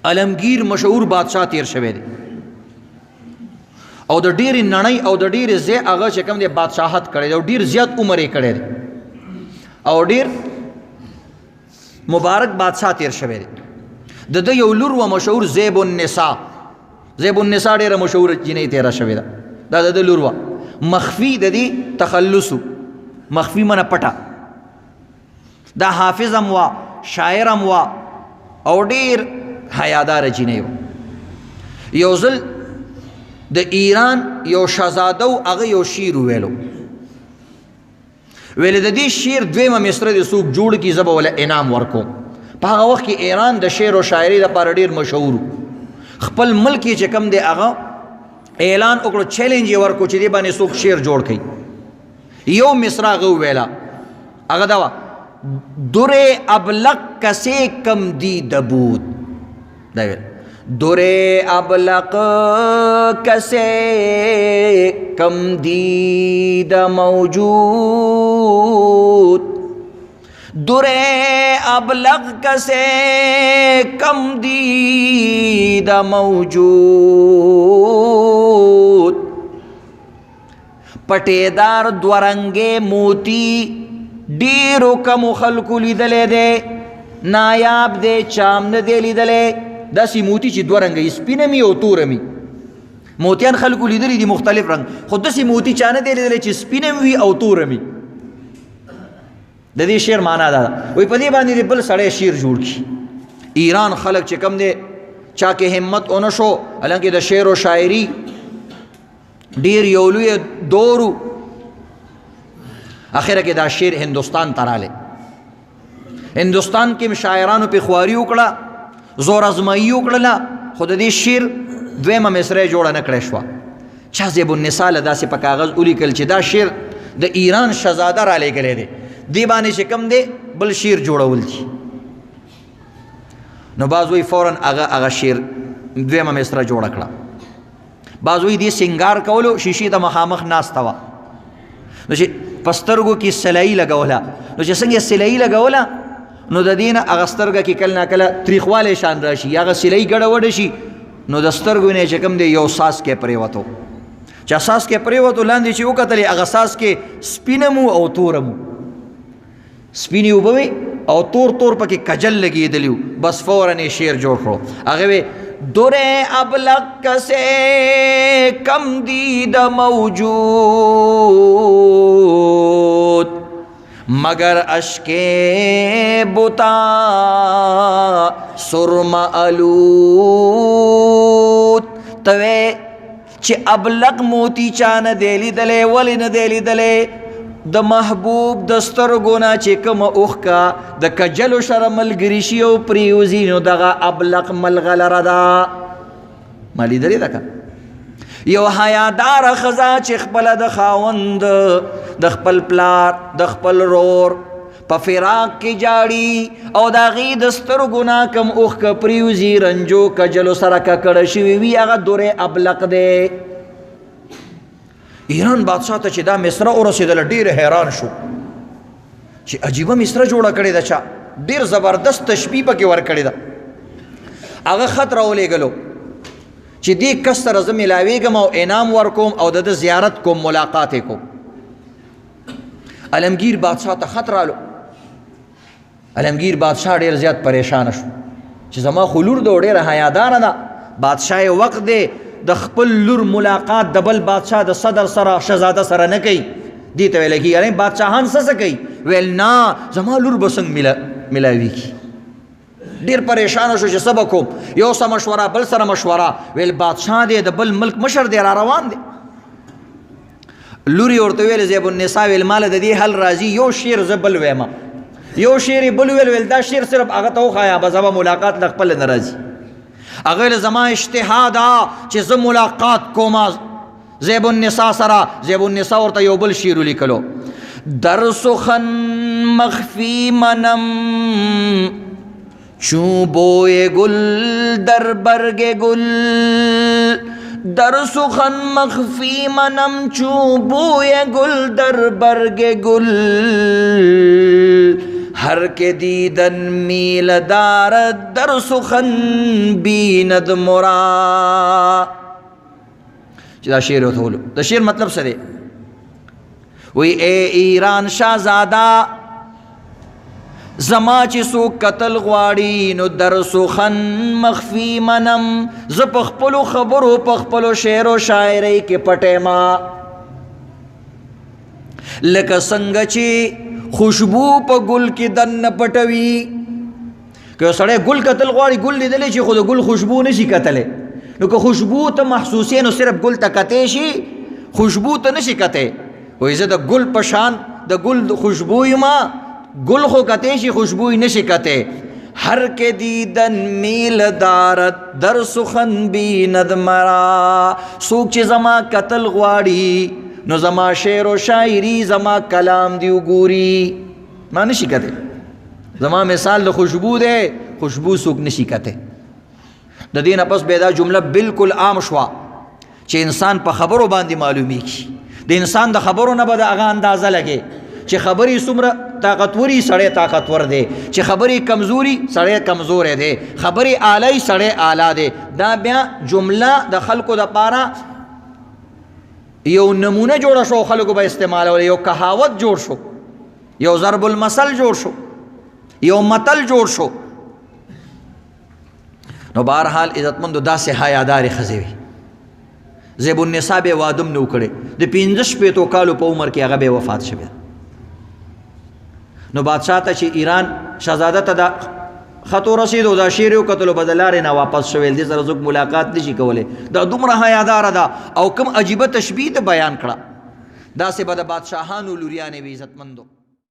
علمگیر مشهور بادشاہ تیر شوی دی او د ډیر نړۍ او د ډیر زی هغه چې کوم دی بادشاہت کړی دی او ډیر زیات عمر یې کړی دی او ډیر مبارک بادشاہ تیر شوی دی د یو لور و مشهور زیب النساء ډیره مشهور جنۍ تیره شوې ده دا د لور و مخفي د دې تخلص مخفي منه پټه دا حافظ هم وا شاعر هم وا او ډیر حیادار جنۍ و یو ځل د ایران یو شهزاده و هغه یو شعر ویلو ویل د دې شعر دویمه مصره د څوک جوړ کړي زه به ورله انعام ورکوم په هغه وخت کې ایران د شعر و شاعري لپاره ډیر مشهور خپل ملک یې چې کوم دی هغه اعلان وکړو چیلنج یې ورکړو چې دې باندې څوک شعر جوړ کړي یو مصره هغه وویله هغه دا وه در ابلق کسې کم دی دبود دا ویل در ابلق کسے کم دید موجود در ابلق کسے کم دید موجود پٹیدار دورنگے موتی ډیرو کمو خلکو لیدلې دی نایاب دی چام نه دی لیدلې داسې موتی چې دوه رنګه سپینه می او توره می موتیان خلکو لیدلی دي مختلف رنګ خو داسې موتی چا نه دی لیدلی چې سپینه وي او توره می د دې شعر معنا دا وایي په دې باندې بل سړی شعر جوړ کړي ایران خلک چې کم دی چا کې همت ونه شو حالانکه د شعر و شاعري ډیر یو لوی دورو اخره کې دا شعر هندوستان ته رالی هندوستان کې شاعرانو پې خواري وکړه زور ازمایي وکړله خو د دې شعر دویمه مصره یې جوړه نه کړې شوه چا زیب النساء له داسې په کاغذ ولیکل چې دا شعر د ایران شهزاده رالیږلی دی دې باندې چې کوم دی بل شعر جوړول دي نو بعض وایي فوراً هغه شعر دویمه مصره جوړه کړه بعض وایي دې سنګار کولو شیشې ته مخامخ ناسته وه نو چې په سترګو کې سلایي لګوله نو چې څنګه سلایي لګوله نو د دې نه هغه سترګه کې کله نه کله تریخوالی شان راشي یا هغه سلایي ګډوډه شي نو د سترګو نه چې کوم دی یو څاڅکی پرېوتو چې څاڅکی پرېوتو لاندې چې وکتلې هغه څاڅکی سپینه مو او توره مو سپینې اوبه وې او تور پکې کجل لګېدلی و بس فوراً یې شعر جوړ کړو هغه وې در ابلق کسے کم دید موجود مگر اشک بتا سرم آلود توے چی ابلق موتی چانه دیلی دلے ولی ندیلی دلے د محبوب دسترګونه چې کوم اوښکه د کجلو سره ملګري شي او پریوزي نو دغه ابلق ملغلره ده ما لیدلې ده که یو حیاداره ښځه چې خپله د خاوند د خپل پلار د خپل رور په فراق کې جاړي او د هغې د سترګو نه کوم اوښکه پریوزي رنجو کجلو سره ککړه شوي وي هغه درې ابلق دی ایران بادشاہ ته چې دا مصره ورسېدله ډېر حیران شو چې عجیبه مصره جوړه کړې ده چا ډېر زبردست تشبیه پکې ورکړې ده هغه خط راولېږلو چې دې کس سره زه میلاوېږم او انعام ورکوم او د ده زیارت کوم ملاقات یې کوم علمگیر بادشاہ ته خط رالو علمگیر بادشاہ ډېر زیات پریشانه شو چې زما خو لور ده ډېره حیاداره ده بادشاہ یې وقت دی د خپل لور ملاقات د بل بادشاہ د صدر سره شهزاده سره نه کوي دې ته ویل کېږي یعنې بادشاهان څه کوي ویل نه زما لور به څنګه میلاویږي ډېر پریشانه شو چې څه به کوم یو سره مشوره بل سره مشوره ویل بادشاہ دی د بل ملک مشر دی را روان دی لور یې ورته ویل زیب النساء ویل ماله د دې حل راځي یو شعر زه بل ویمه یو شعر یې بل ویل دا شعر صرف هغه ته وښایه به زه به ملاقات له خپله نه راځي هغه زما اشتهاده چې زه ملاقات کوم زیب النساء سره زیب النساء ورته یو بل شعر ولیکلو در سخن مخفی منم چون بوی گل در برگ گل در سخن مخفی منم چون بوی گل در برگ گل هر که دیدن میل دارد در سخن بیند مرا. چې دا شعر ورته ولو، د شعر مطلب څه دی؟ وی اے ایران شاهزاده زما چې څوک قتل غواړي نو در سخن مخفي منم، زه په خپلو خبرو په خپلو شعر و شاعرۍ کې پټیما. لکه څنګه چې خوشبو په ګل کې دننه پټوي. که سړی ګل قتل غواړي، ګل لیدلی چې خو د ګل خوشبو نشي کتلی، نو که خوشبو ته محسوسې نو صرف ګل ته کتی شي، خوشبو ته نشي کتی. وایي زه د ګل په شان د ګل خوشبو یما، گل خو کتے شی خوشبوئی نشی کتے. ہر کے دیدن میل دارت در سخن بیند مرا. سوک چی زما قتل غواڑی نو زما شعر و شاعری زما کلام دیو گوری ما نشی کتے. زما مثال د خوشبو دے، خوشبو سوک نشی کتے. د دین پس بیدا جملہ بالکل عام شوا چی انسان پا خبرو باندی معلومی کی. د انسان د خبرو نبا دا اغا اندازہ لگے چې خبرې څومره طاقتوري سړی طاقتور دی، چې خبرې کمزوري سړی کمزور دی، خبرې اعلی سړی اعلی دی. دا بیا جمله د خلکو د پاره یو نمونه جوړه شو، خلکو به استعمالول، یو کهاوت جوړ شو، یو ضرب المثل جوړ شو، یو متل جوړ شو. نو بهرحال عزتمندو داسې حیادارې ښځې وي. زیب النساء به وادم نو کړی، د 15 کالو په عمر کې هغه به وفات شوی. نو بادشاہ ته چې ایران شہزاده ته دا خط ورسېدو، دا شعر یې وکتلو، به د لارې نه واپس شویل، دې سره څوک ملاقات نشي کولی. دا دومره حیاداره ده او کوم عجیبه تشبیه بیان کړه. داسې به د بادشاهانو لوریانې وي عزتمندو.